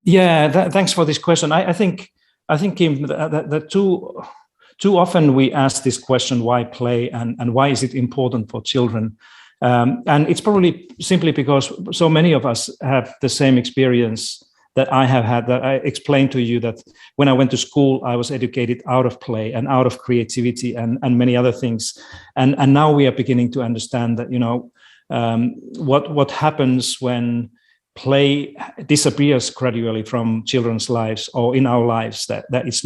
Yeah, thanks for this question. I think Kim, that too often we ask this question, why play, and why is it important for children? And it's probably simply because so many of us have the same experience that I have had, that I explained to you, that when I went to school, I was educated out of play and out of creativity and many other things. And now we are beginning to understand that, what happens when play disappears gradually from children's lives or in our lives, that it's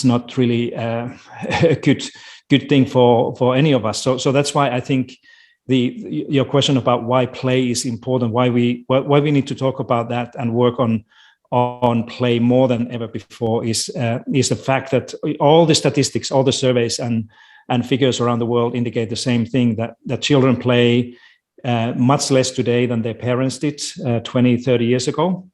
not really a good thing for any of us. So that's why I think your question about why play is important, why we need to talk about that and work on play more than ever before, is the fact that all the statistics, all the surveys and figures around the world indicate the same thing, that children play much less today than their parents did 20, 30 years ago.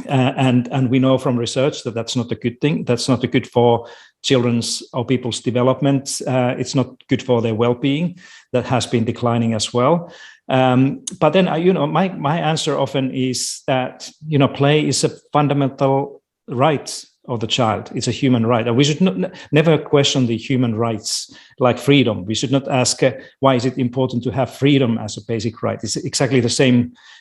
And we know from research that that's not a good thing. That's not good for children's or people's development. It's not good for their well-being. That has been declining as well. But then, my answer often is that, play is a fundamental right of the child. It's a human right. And we should never question the human rights like freedom. We should not ask why is it important to have freedom as a basic right. It's exactly the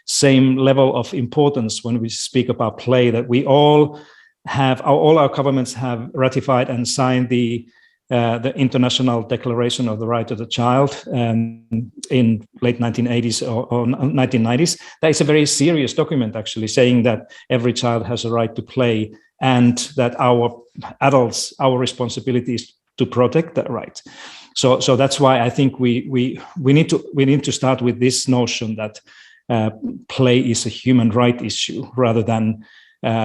same level of importance when we speak about play, that we all our governments have ratified and signed the International Declaration of the Right of the Child in late 1980s or 1990s. That is a very serious document, actually, saying that every child has a right to play, and that our adults, our responsibility is to protect that right. So that's why I think we need to start with this notion that play is a human right issue rather than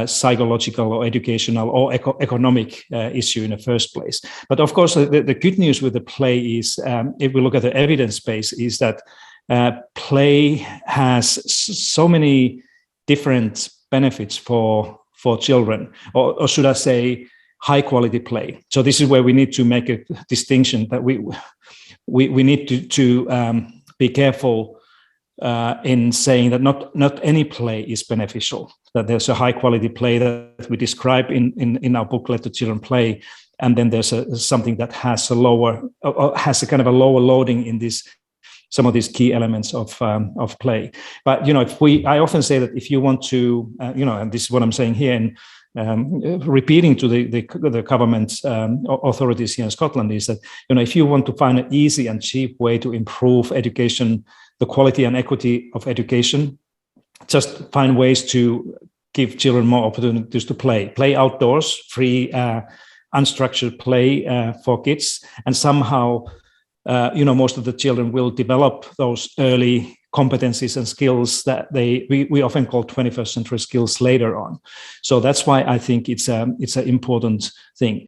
psychological or educational or economic issue in the first place. But of course, the good news with the play is, if we look at the evidence base, is that play has so many different benefits for children, or should I say, high quality play. So this is where we need to make a distinction, that we need to be careful in saying that not any play is beneficial, that there's a high quality play that we describe in our booklet, The Children Play, and then there's something that has a kind of a lower loading in some of these key elements of play. But I often say that if you want to, and this is what I'm saying here, and repeating to the government authorities here in Scotland, is that if you want to find an easy and cheap way to improve education, the quality and equity of education, just find ways to give children more opportunities to play outdoors, free, unstructured play for kids, and somehow, most of the children will develop those early competencies and skills that we often call 21st century skills later on. So that's why I think it's an important thing.